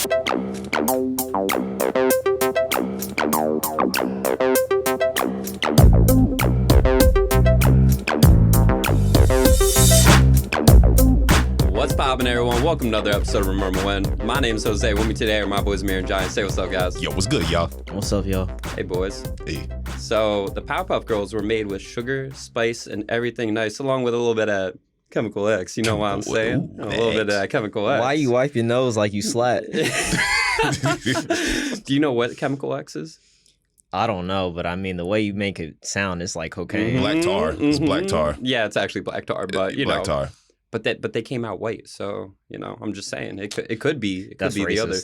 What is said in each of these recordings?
What's poppin', everyone? Welcome to another episode of Remember When. My name's Jose. With me today are my boys Mir and Giant. Say what's up, guys. Yo, what's good, y'all? What's up, y'all? Hey, boys. Hey. So the Powerpuff Girls were made with sugar, spice, and everything nice, along with a little bit of Chemical X. You know what I'm saying? A little bit of Chemical X. Why you wipe your nose like you slat? Do you know what Chemical X is? I don't know, but I mean, the way you make it sound is like cocaine. Black tar. It's black tar. Yeah, it's actually black tar, but you black know. tar. But they came out white, so you know, I'm just saying it could be That's the other.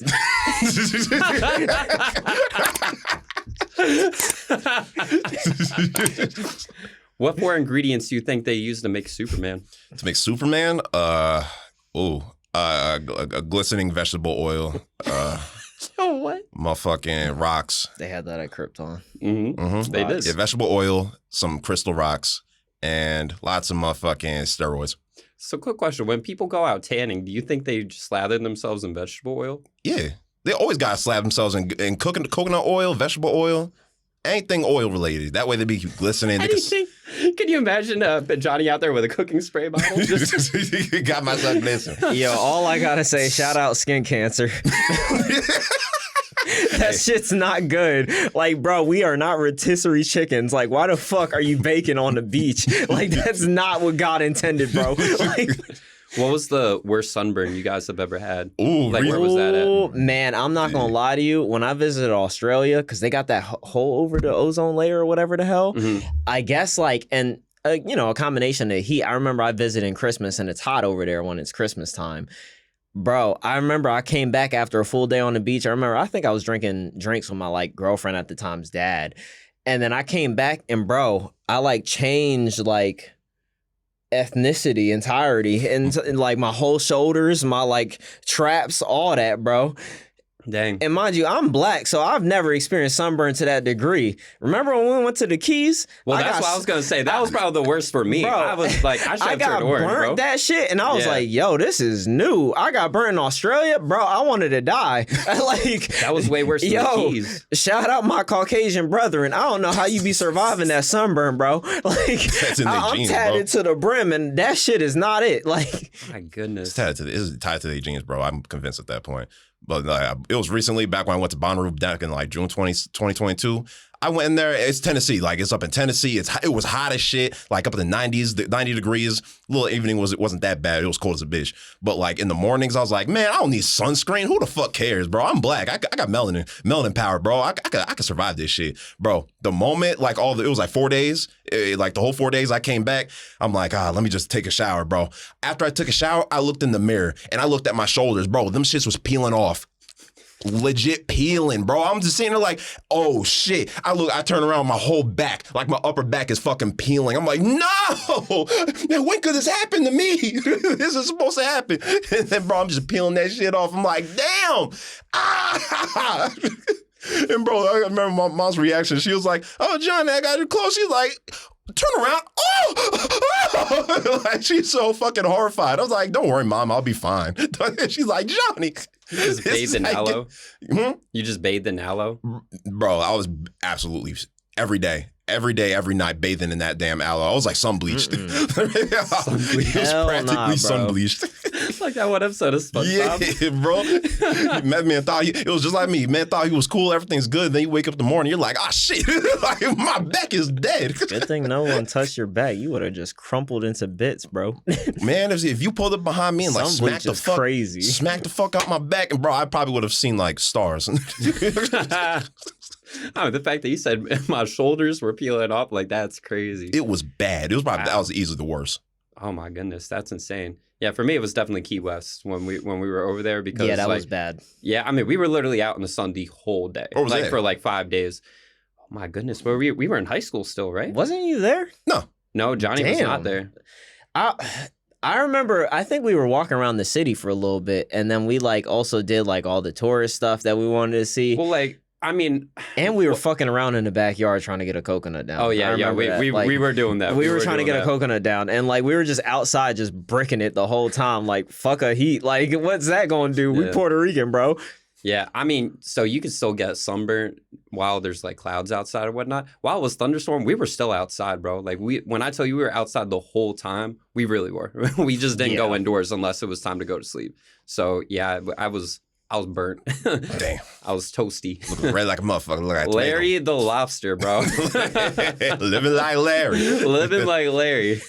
What four ingredients do you think they used to make Superman? To make Superman, a glistening vegetable oil. Oh, what? Motherfucking rocks. They had that at Krypton. Mm-hmm. They did. Yeah, vegetable oil, some crystal rocks, and lots of motherfucking steroids. So, quick question: when people go out tanning, do you think they just slather themselves in vegetable oil? Yeah. They always got to slap themselves in cooking coconut oil, vegetable oil, anything oil related. That way they be glistening. Anything? Can you imagine Johnny out there with a cooking spray bottle? Got myself glistening. Yo, all I gotta say, shout out skin cancer. That shit's not good. Like, bro, we are not rotisserie chickens. Like, why the fuck are you baking on the beach? Like, that's not what God intended, bro. Like, what was the worst sunburn you guys have ever had? Ooh, like, where was that at? Man, I'm not gonna lie to you. When I visited Australia, because they got that hole over the ozone layer or whatever the hell, I guess like, and you know, a combination of heat. I remember I visited in Christmas and it's hot over there when it's Christmas time. Bro, I remember I came back after a full day on the beach. I think I was drinking drinks with my like girlfriend at the time's dad. And then I came back and bro, I like changed like ethnicity entirety and like my whole shoulders, my like traps, all that, bro. Dang. And mind you, I'm black, so I've never experienced sunburn to that degree. Remember when we went to the Keys? Well, that's what I was gonna say. That was probably the worst for me. Bro, I was like, I should have turned orange, burnt bro. That shit, and I was like, "Yo, this is new." I got burnt in Australia, bro. I wanted to die. Like that was way worse than the Keys. Shout out my Caucasian brethren. I don't know how you be surviving that sunburn, bro. Like I'm tatted to the brim, and that shit is not it. Like my goodness, it's tied to their genes, bro. I'm convinced at that point. But it was recently, back when I went to Bonnaroo back in like June 2022. I went in there. It's Tennessee. Like, it's up in Tennessee. It was hot as shit. Like, up in the 90s, 90 degrees. Little evening wasn't that bad. It was cold as a bitch. But, like, in the mornings, I was like, man, I don't need sunscreen. Who the fuck cares, bro? I'm black. I got melanin power, bro. I could survive this shit. Bro, the moment, like, it was like 4 days. Like, the whole 4 days I came back, I'm like, let me just take a shower, bro. After I took a shower, I looked in the mirror, and I looked at my shoulders. Bro, them shits was peeling off. Legit peeling, bro. I'm just sitting there like, oh shit. I turn around, my whole back, like my upper back is fucking peeling. I'm like, no! When could this happen to me? This is supposed to happen. And then, bro, I'm just peeling that shit off. I'm like, damn! Ah! And bro, I remember my mom's reaction. She was like, oh, Johnny, I got you close. She's like, turn around. Oh! Like, she's so fucking horrified. I was like, don't worry, Mom, I'll be fine. She's like, Johnny. You just bathed in aloe? You just bathed in aloe? Bro, I was absolutely every day, every night bathing in that damn aloe. I was like sun-bleached. It was practically sun-bleached. Like that one episode of SpongeBob. Yeah, bro. Man thought it was just like me. Man thought he was cool, everything's good. Then you wake up in the morning, you're like, oh shit, like my back is dead. Good thing no one touched your back. You would have just crumpled into bits, bro. Man, if you pulled up behind me and like smacked the fuck out my back, and bro, I probably would have seen like stars. Oh, the fact that you said my shoulders were peeling off, like that's crazy. It was bad. It was probably that was easily the worst. Oh my goodness, that's insane. Yeah, for me it was definitely Key West when we were over there because that was bad. Yeah, I mean we were literally out in the sun the whole day, like for like 5 days. Oh my goodness, but we were in high school still, right? Wasn't you there? No, Johnny was not there. I remember, I think we were walking around the city for a little bit, and then we like also did like all the tourist stuff that we wanted to see. Well, like. I mean, and we were fucking around in the backyard trying to get a coconut down. Oh yeah, we were doing that. We were trying to get a coconut down, and like we were just outside, just bricking it the whole time. Like fuck a heat. Like what's that going to do? We Puerto Rican, bro. Yeah, I mean, so you can still get sunburnt while there's like clouds outside or whatnot. While it was thunderstorm, we were still outside, bro. Like when I tell you we were outside the whole time, we really were. We just didn't go indoors unless it was time to go to sleep. So yeah, I was burnt. Damn. I was toasty. Looking red like a motherfucker. Look at Larry the lobster, bro. Living like Larry. Living like Larry.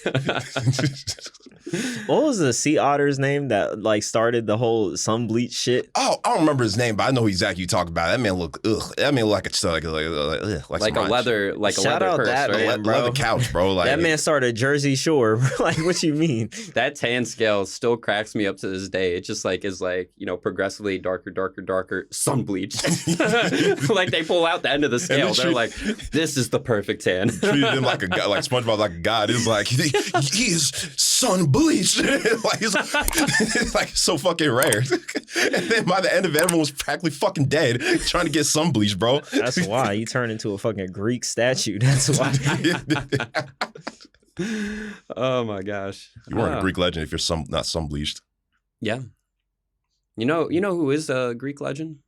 What was the sea otter's name that like started the whole sun bleach shit? Oh, I don't remember his name, but I know who exactly you talk about. That man look, That man look like like a leather, Shout out purse, that right? man, bro. Leather couch, bro. Like that man started Jersey Shore. Like, what you mean? That tan scale still cracks me up to this day. It just like is like, you know, progressively darker, sun bleached. Like they pull out the end of the scale. They're like, this is the perfect tan. Treated him like a god, like SpongeBob, like a god. It's like he is sun bleached. Like it's like so fucking rare. And then by the end of it, everyone was practically fucking dead trying to get sun bleached, bro. That's why he turned into a fucking Greek statue. That's why. Oh my gosh. You weren't a Greek legend if you're not sun bleached. Yeah. You know who is a Greek legend?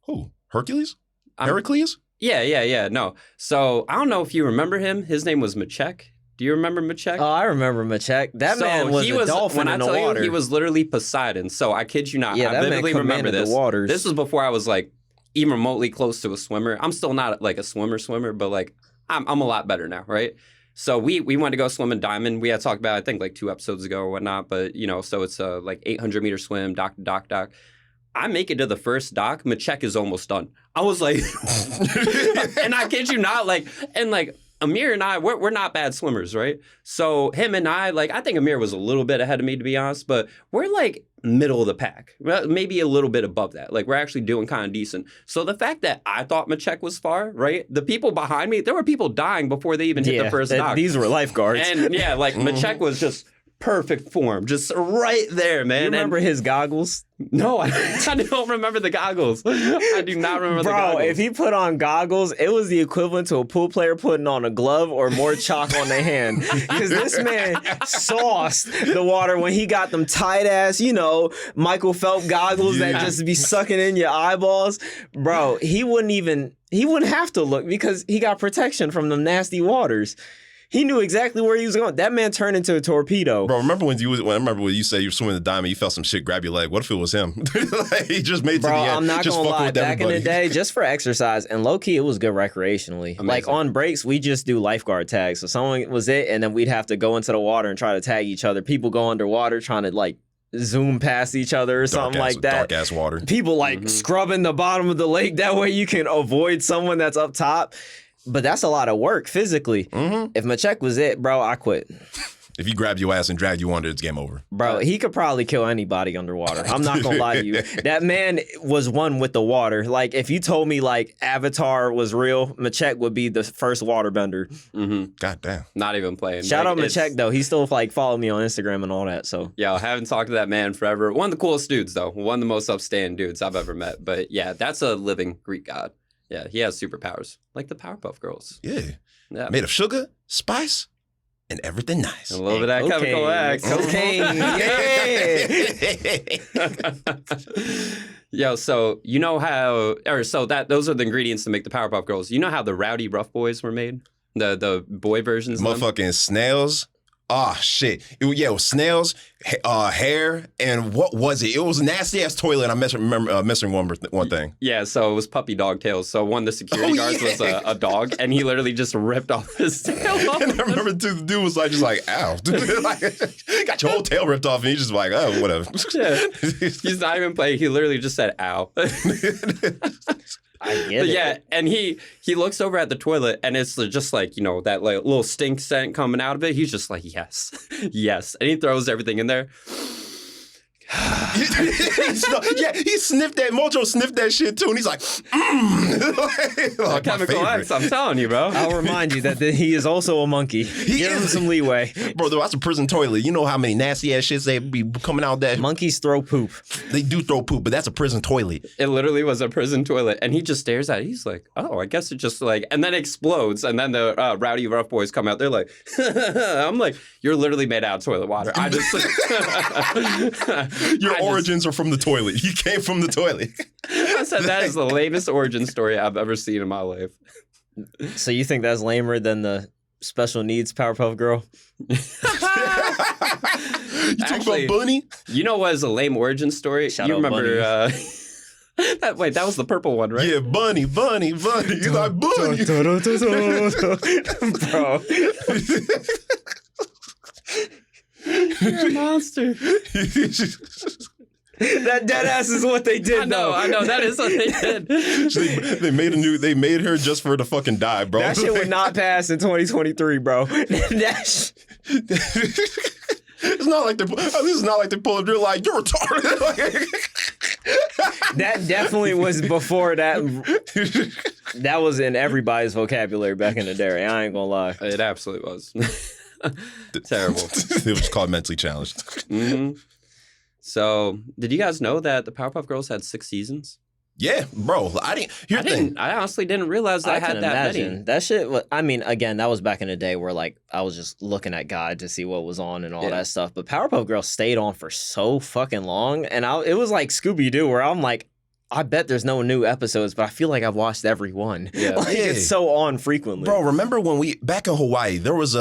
Who? Hercules? Heracles? Yeah. No. So I don't know if you remember him. His name was Machek. Do you remember Machek? Oh, I remember Machek. That man was a dolphin in the water. When I tell you, he was literally Poseidon. So I kid you not. Yeah, I that vividly man remember commanded this. the waters. This was before I was like even remotely close to a swimmer. I'm still not like a swimmer, but like I'm a lot better now, right? So we went to go swim in Diamond. We had talked about, I think, like 2 episodes ago or whatnot. But, you know, so it's a like 800-meter swim, dock. I make it to the first dock. Machek is almost done. I was like, and I kid you not, like, and like Amir and I, we're not bad swimmers, right? So him and I, like, I think Amir was a little bit ahead of me, to be honest, but we're like middle of the pack, maybe a little bit above that. Like, we're actually doing kind of decent. So the fact that I thought Machek was far, right? The people behind me, there were people dying before they even hit the first dock. These were lifeguards. And yeah, like Machek was just perfect form, just right there, man. You remember his goggles? No, I don't remember the goggles. I do not remember the goggles. Bro, if he put on goggles, it was the equivalent to a pool player putting on a glove or more chalk on their hand. Because this man sauced the water when he got them tight-ass, you know, Michael Phelps goggles that just be sucking in your eyeballs. Bro, he wouldn't have to look because he got protection from them nasty waters. He knew exactly where he was going. That man turned into a torpedo. Bro, remember when you said you were swimming the Diamond, you felt some shit grab your leg. What if it was him? Like, he just made it to the end. I'm not just gonna lie. Back everybody. in the day, just for exercise and low key, it was good recreationally. Amazing. Like on breaks, we just do lifeguard tags. So someone was it, and then we'd have to go into the water and try to tag each other. People go underwater trying to like zoom past each other or something like that. Dark ass water. People like scrubbing the bottom of the lake. That way you can avoid someone that's up top. But that's a lot of work physically. If Machek was it, bro, I quit. If he grabbed your ass and dragged you under, it's game over. Bro, he could probably kill anybody underwater. I'm not gonna lie to you. That man was one with the water. Like, if you told me, like, Avatar was real, Machek would be the first waterbender. God damn. Not even playing. Shout like, out Machek, though. He still, like, followed me on Instagram and all that, so. Yeah, I haven't talked to that man forever. One of the coolest dudes, though. One of the most upstanding dudes I've ever met. But, yeah, that's a living Greek god. Yeah, he has superpowers. Like the Powerpuff Girls. Yeah. Yeah. Made of sugar, spice, and everything nice. A little bit of that chemical X. Cocaine, yeah. Yo, so you know how, those are the ingredients to make the Powerpuff Girls. You know how the Rowdy Rough Boys were made? The boy versions of them? Motherfucking snails. Oh, shit. It was snails, hair, and what was it? It was a nasty-ass toilet. I'm missing one thing. Yeah, so it was puppy dog tails. So one of the security guards was a dog, and he literally just ripped off his tail. And I remember the dude was like, just like, ow. Like, got your whole tail ripped off, and he's just like, oh, whatever. Yeah. He's not even playing. He literally just said, ow. I get it. Yeah, and he looks over at the toilet, and it's just like, you know, that like little stink scent coming out of it. He's just like, yes, yes. And he throws everything in there. Yeah, he sniffed that. Mojo sniffed that shit too, and he's like, like Chemical X, I'm telling you, bro. I'll remind you that he is also a monkey. Give him some leeway. Bro, that's a prison toilet. You know how many nasty ass shits they be coming out that. Monkeys throw poop. They do throw poop, but that's a prison toilet. It literally was a prison toilet, and he just stares at it. He's like, oh, I guess it just like, and then it explodes, and then the Rowdy Rough Boys come out. They're like, I'm like, you're literally made out of toilet water. I just, You're origins are from the toilet. He came from the toilet. I said that is the lamest origin story I've ever seen in my life. So you think that's lamer than the special needs Powerpuff Girl? You talking about Bunny? You know what is a lame origin story? Shout you out remember wait, that was the purple one, right? Yeah, Bunny. You like Bunny. Bro. You're a monster. That dead ass is what they did, though. I know. That is what they did. They made her just for her to fucking die, bro. That shit would not pass in 2023, bro. It's not like this is not like they pulled. They're like, you're retarded. That definitely was before that. That was in everybody's vocabulary back in the day. I ain't gonna lie. It absolutely was. Terrible. It was called mentally challenged. Mm-hmm. So, did you guys know that the Powerpuff Girls had 6 seasons? Yeah, bro. I honestly didn't realize that I had that many. That shit was, I mean, again, that was back in the day where like I was just looking at God to see what was on and all that stuff. But Powerpuff Girls stayed on for so fucking long, and it was like Scooby-Doo, where I'm like, I bet there's no new episodes, but I feel like I've watched every one. Yeah, like, it's so on frequently. Bro, remember when we back in Hawaii, there was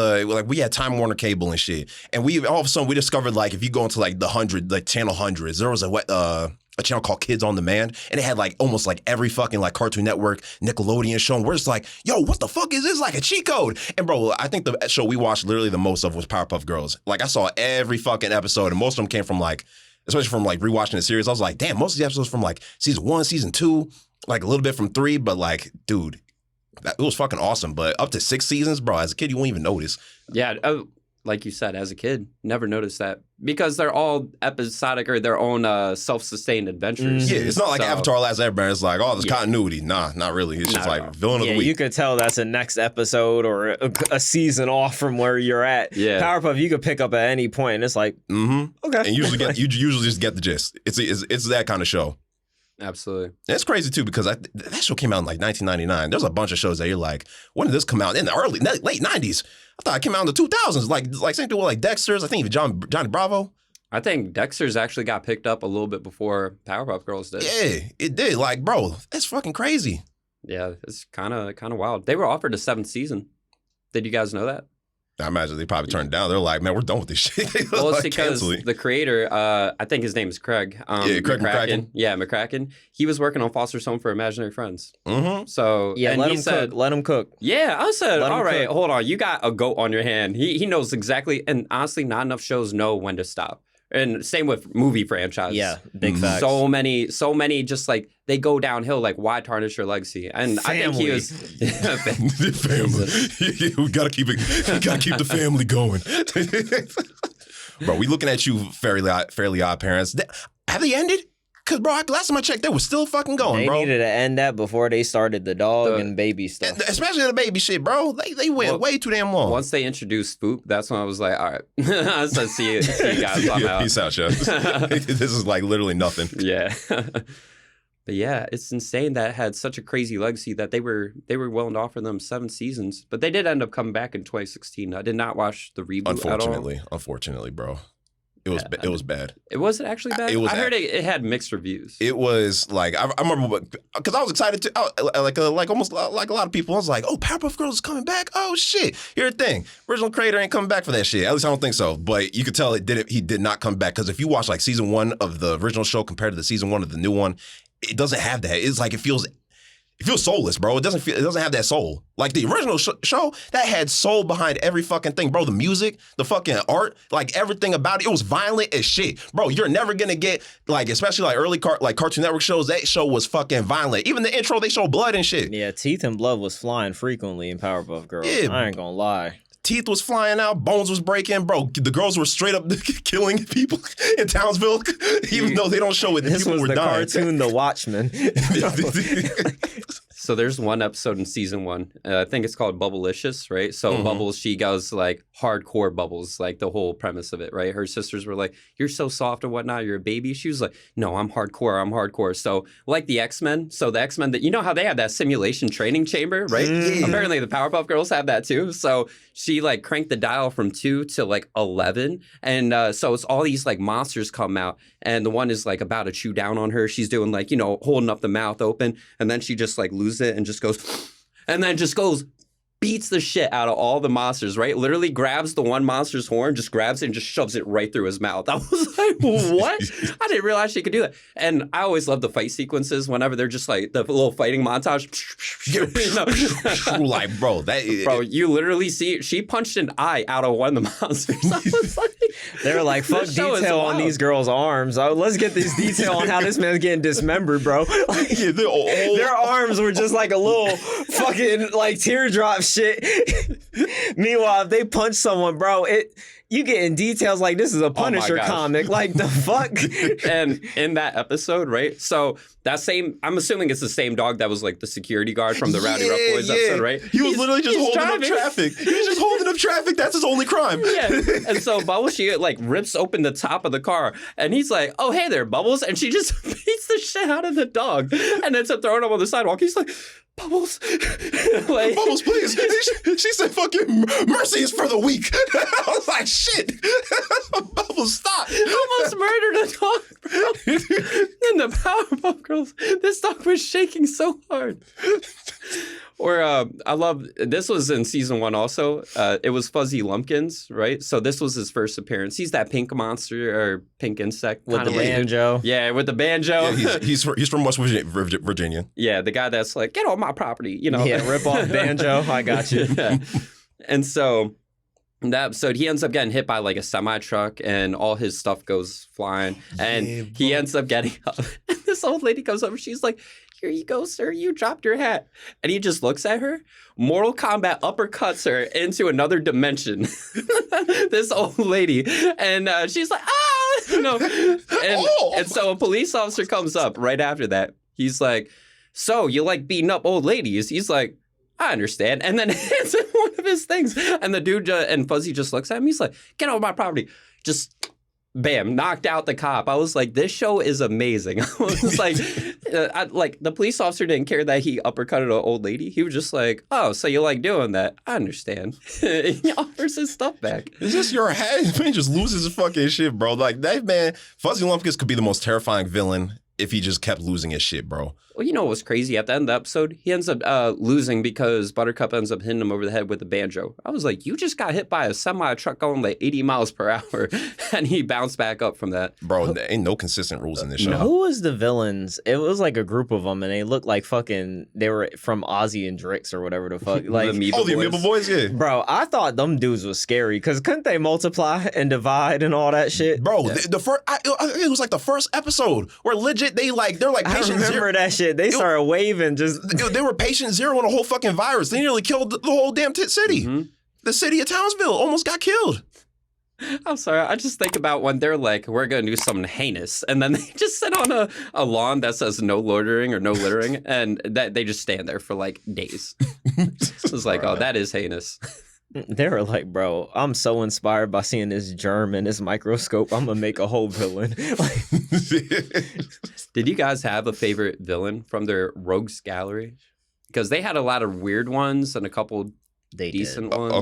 we had Time Warner Cable and shit, and we all of a sudden we discovered like if you go into like the channel hundreds, there was a channel called Kids on Demand, and it had like almost like every fucking like Cartoon Network, Nickelodeon show. And we're just like, yo, what the fuck is this? Like a cheat code. And bro, I think the show we watched literally the most of was Powerpuff Girls. Like I saw every fucking episode, and most of them came from like, especially from like rewatching the series. I was like, damn, most of the episodes from like season 1, season 2, like a little bit from 3, but like, dude, it was fucking awesome. But up to 6 seasons, bro, as a kid, you won't even notice. Yeah. Like you said, as a kid, never noticed that because they're all episodic or their own self-sustained adventures. Yeah, it's not like Avatar: Last Airbender. It's like, oh, there's continuity. Nah, not really. It's just like villain of the week. You could tell that's a next episode or a season off from where you're at. Yeah, Powerpuff you could pick up at any point, and it's like, okay. And you usually just get the gist. It's that kind of show. Absolutely. And it's crazy too because that show came out in like 1999. There's a bunch of shows that you're like, when did this come out? In the late 90s. I thought it came out in the 2000s. Like same thing with like Dexter's. I think even Johnny Bravo. I think Dexter's actually got picked up a little bit before Powerpuff Girls did. Yeah, it did. Like, bro, that's fucking crazy. Yeah, it's kind of wild. They were offered a 7th season. Did you guys know that? I imagine they probably turned it down. They're like, man, we're done with this shit. Well, it's because the creator, I think his name is Craig. Craig McCracken. Yeah, McCracken. He was working on Foster's Home for Imaginary Friends. Mm-hmm. So, yeah, let him cook. Yeah, I said, all right, hold on. You got a goat on your hand. He knows exactly. And honestly, not enough shows know when to stop. And same with movie franchises. Yeah, big facts. So many just like they go downhill. Like, why tarnish your legacy? And family. I think he was family. We gotta keep the family going. Bro, we looking at you, Fairly Odd Parents. Have they ended? Because, bro, last time I checked, they were still fucking going, bro. They needed to end that before they started the dog and baby stuff. Especially the baby shit, bro. They went way too damn long. Once they introduced Spoop, that's when I was like, all right. I said, see you guys. I'm out. Peace out, chef. This is like literally nothing. Yeah. But yeah, it's insane that it had such a crazy legacy that they were willing to offer them 7 seasons. But they did end up coming back in 2016. I did not watch the reboot at all. Unfortunately, bro. It was bad. It was actually bad? I heard it had mixed reviews. It was like, I remember, because I was excited to, like almost like a lot of people. I was like, oh, Powerpuff Girls is coming back? Oh, shit. Here's the thing. Original creator ain't coming back for that shit. At least I don't think so. But you could tell he did not come back. Because if you watch like season 1 of the original show compared to the season 1 of the new one, it doesn't have that. It's like it feels soulless, bro. It doesn't have that soul. Like the original show, that had soul behind every fucking thing, bro. The music, the fucking art, like everything about it. It was violent as shit, bro. You're never gonna get like, especially like early Cartoon Network shows. That show was fucking violent. Even the intro, they show blood and shit. Yeah, teeth and blood was flying frequently in Powerpuff Girls. Yeah, I ain't gonna lie. Teeth was flying out, bones was breaking, bro. The girls were straight up killing people in Townsville, even though they don't show it. This was the dying. Cartoon The Watchmen. So there's one episode in season 1. I think it's called Bubblicious, right? So Bubbles, she goes like hardcore Bubbles, like the whole premise of it, right? Her sisters were like, "You're so soft and whatnot. You're a baby." She was like, "No, I'm hardcore. I'm hardcore." So like the X-Men. So the X-Men, that you know how they have that simulation training chamber, right? Apparently the Powerpuff Girls have that too. So she like cranked the dial from 2 to like 11, and so it's all these like monsters come out, and the one is like about to chew down on her. She's doing like, you know, holding up the mouth open, and then she just like loses it and just goes, and then just goes, beats the shit out of all the monsters, right? Literally grabs the one monster's horn, just grabs it and just shoves it right through his mouth. I was like, what? I didn't realize she could do that. And I always love the fight sequences whenever they're just like the little fighting montage. Like, bro, bro, you literally see she punched an eye out of one of the monsters. I was like, they're like, fuck detail on these girls' arms. Let's get this detail on how this man's getting dismembered, bro. Like, their arms were just like a little fucking like teardrop shit. Meanwhile, if they punch someone, bro, you getting details like this is a Punisher comic. Like, the fuck? And in that episode, right? So that same, I'm assuming it's the same dog that was like the security guard from the Rowdy Rough Boys episode, right? He was literally just holding up traffic. He was just holding up traffic. That's his only crime. Yeah. And so Bubbles, she like rips open the top of the car, and he's like, "Oh, hey there, Bubbles," and she just beats the shit out of the dog, and ends up throwing him on the sidewalk. He's like, "Bubbles, like, Bubbles, please." She said, "Fucking mercy is for the weak." I was like, "Shit, Bubbles, stop!" Almost murdered a dog, bro. In the Powerpuff Girls, this dog was shaking so hard. Or I love, this was in season 1 also. It was Fuzzy Lumpkins, right? So this was his first appearance. He's that pink monster or pink insect with the banjo. Yeah, with the banjo. Yeah, he's from West Virginia. Yeah, the guy that's like, "Get on my property," you know. Yeah, rip off banjo. I got you. Yeah. And so that episode, he ends up getting hit by like a semi truck, and all his stuff goes flying, and he ends up getting up. And this old lady comes over. She's like, "Here you go, sir. You dropped your hat." And he just looks at her. Mortal Kombat uppercuts her into another dimension. This old lady. And she's like, "Ah!" You know. And so a police officer comes up right after that. He's like, "So you like beating up old ladies?" He's like, "I understand." And then hands him one of his things. And the dude and Fuzzy just looks at him. He's like, "Get off my property." Just bam, knocked out the cop. I was like, this show is amazing. I was like, the police officer didn't care that he uppercutted an old lady. He was just like, "Oh, so you like doing that? I understand." He offers his stuff back. It's just your head. Man just loses his fucking shit, bro. Like, that man, Fuzzy Lumpkins could be the most terrifying villain if he just kept losing his shit, bro. Well, you know what was crazy? At the end of the episode, he ends up losing because Buttercup ends up hitting him over the head with the banjo. I was like, you just got hit by a semi-truck going like 80 miles per hour, and he bounced back up from that. Bro, there ain't no consistent rules in this show. Who was the villains? It was like a group of them, and they looked like fucking, they were from Ozzy and Drix or whatever the fuck. Like, the Amoeba Boys, yeah. Bro, I thought them dudes was scary, because couldn't they multiply and divide and all that shit? Bro, yeah. It was like the first episode where legit, they're like patient zero. I remember that shit. They started waving just... They were patient zero on a whole fucking virus. They nearly killed the whole damn city. Mm-hmm. The city of Townsville almost got killed. I'm sorry. I just think about when they're like, "We're going to do something heinous." And then they just sit on a lawn that says "no loitering" or "no littering." And that they just stand there for like days. It's like, oh, that is heinous. They were like, "Bro, I'm so inspired by seeing this germ and this microscope. I'm going to make a whole villain." Did you guys have a favorite villain from their rogues gallery? Because they had a lot of weird ones and a couple decent ones.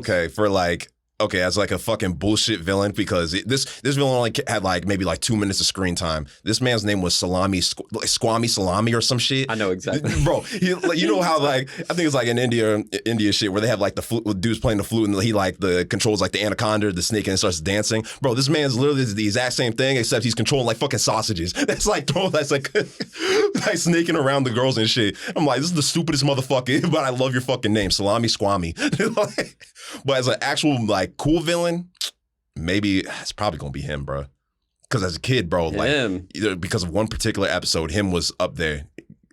Okay, as like a fucking bullshit villain, because this villain only had like maybe like 2 minutes of screen time. This man's name was Squammy Salami or some shit. I know exactly. Bro, you know how like, I think it's like in India shit where they have like the flute, dude's playing the flute and he like the controls like the anaconda, the snake, and starts dancing. Bro, this man's literally the exact same thing except he's controlling like fucking sausages. That's like like snaking around the girls and shit. I'm like, this is the stupidest motherfucker, but I love your fucking name, Salami Squammy. But as an actual like cool villain, maybe it's probably gonna be him, bro. Because as a kid, bro, like either because of one particular episode, him was up there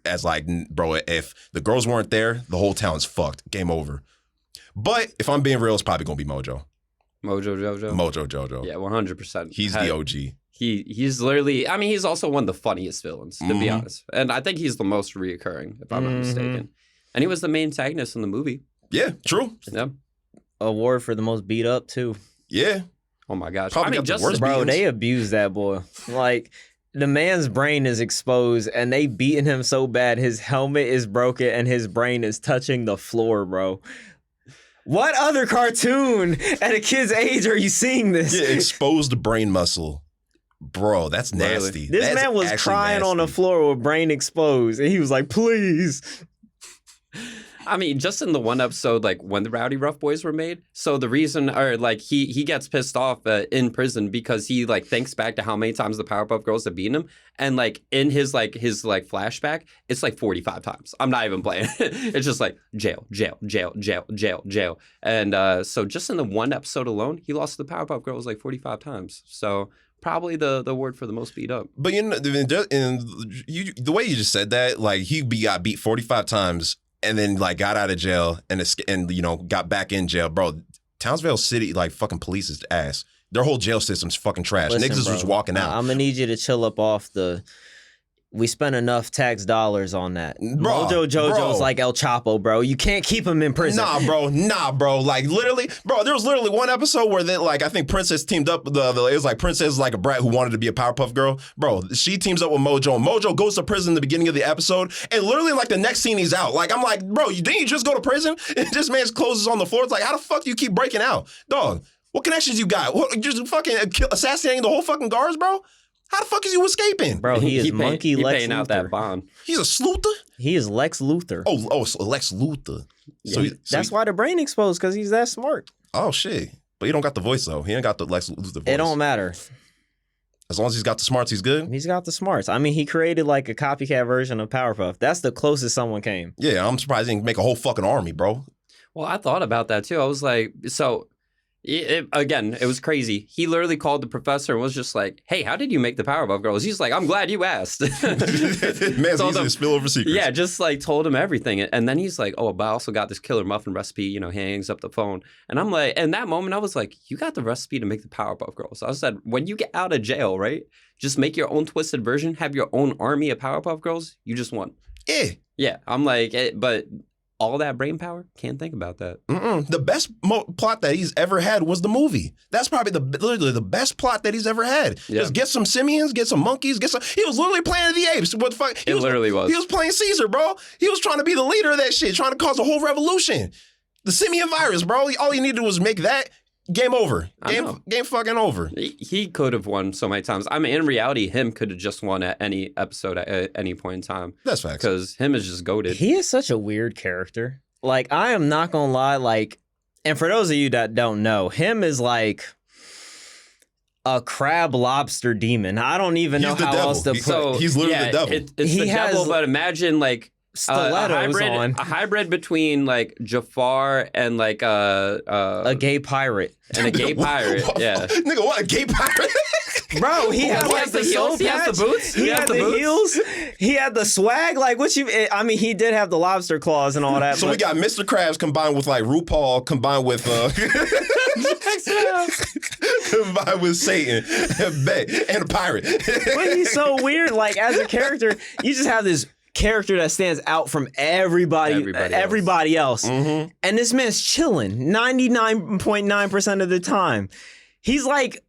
as like, bro, if the girls weren't there, the whole town's fucked. Game over. But if I'm being real, it's probably gonna be Mojo. Mojo Jojo. Yeah, 100%. He's the OG. He's literally, I mean, he's also one of the funniest villains, to be honest. And I think he's the most reoccurring, if I'm not mistaken. And he was the main antagonist in the movie. Yeah, true. Yeah. Award for the most beat up too. Yeah. Oh my gosh. Probably I mean, got the just worst Bro, beatings. they abused that boy. Like, the man's brain is exposed and they beating him so bad his helmet is broken and his brain is touching the floor, bro. What other cartoon at a kid's age are you seeing this? Yeah, exposed brain muscle. Bro, that's nasty. This That's man was actually crying on the nasty. floor with brain exposed and he was like, please. I mean, just in the one episode, like when the Rowdy Rough Boys were made. So the reason, or like he gets pissed off in prison because he like thinks back to how many times the Powerpuff Girls have beaten him, and like in his flashback, it's like 45 times. I'm not even playing. It's just like jail, jail, jail, jail, jail, jail, and so just in the one episode alone, he lost to the Powerpuff Girls like 45 times. So. Probably the award for the most beat up. But you know, the way you just said that, like he got beat 45 times and then like got out of jail and you know got back in jail, bro. Townsville City like fucking police is ass. Their whole jail system's fucking trash. Listen, Niggas bro, was walking out. I'm gonna need you to chill up off the. We spent enough tax dollars on that. Bro, Mojo Jojo's bro. like El Chapo, bro. You can't keep him in prison. Nah, bro. Like literally, bro. There was literally one episode where then, like, I think Princess teamed up. It was like Princess is like a brat who wanted to be a Powerpuff Girl, bro. She teams up with Mojo. And Mojo goes to prison in the beginning of the episode, and literally, like the next scene, he's out. Like I'm like, bro, didn't you just go to prison? And this man's clothes is on the floor. It's like, how the fuck do you keep breaking out, dog? What connections you got? What, just fucking assassinating the whole fucking guards, bro? How the fuck is you escaping? Bro, he is monkey he Lex paying Luthor. out that bond. He's a sleuther? He is Lex Luthor. So Lex Luthor. That's why the brain exposed, because he's that smart. Oh, shit. But he don't got the voice, though. He ain't got the Lex Luthor voice. It don't matter. As long as he's got the smarts, he's good? He's got the smarts. I mean, he created like a copycat version of Powerpuff. That's the closest someone came. Yeah, I'm surprised he didn't make a whole fucking army, bro. Well, I thought about that too. I was like, so again, it was crazy. He literally called the professor and was just like, hey, how did you make the Powerpuff Girls? He's like, I'm glad you asked. Man's easy to spill over secrets. Yeah, just like told him everything. And then he's like, oh, but I also got this killer muffin recipe. You know, he hangs up the phone. And I'm like, in that moment, I was like, you got the recipe to make the Powerpuff Girls. I said, when you get out of jail, right, just make your own twisted version, have your own army of Powerpuff Girls. You just won. Yeah. Yeah, I'm like, but all that brain power, can't think about that. The best plot that he's ever had was the movie. That's probably literally the best plot that he's ever had. Yeah. Just get some simians, get some monkeys, He was literally Planet of the Apes. What the fuck? He Literally was. He was playing Caesar, bro. He was trying to be the leader of that shit, trying to cause a whole revolution. The simian virus, bro. All you needed was make that. Game over. Game fucking over. He could have won so many times. I mean, in reality, him could have just won at any episode at any point in time. That's facts. Because him is just goated. He is such a weird character. Like, I am not gonna lie, like, and for those of you that don't know, him is like a crab lobster demon. I don't even know He's the how devil. else to put. He's literally the devil. It's He the devil, has but imagine like stilettos on. a hybrid between like Jafar and like A gay pirate. and a gay pirate. Yeah. Nigga, what? A gay pirate? Bro, he has He like has the the heels, soul he has patch. the boots, He had the boots. heels. He had the swag. Like, what you? I mean, he did have the lobster claws and all that. So but we got Mr. Krabs combined with like RuPaul combined with combined with Satan and a pirate. but he's so weird. Like, as a character, you just have this character that stands out from everybody else. Mm-hmm. And this man's chilling 99.9% of the time. He's like,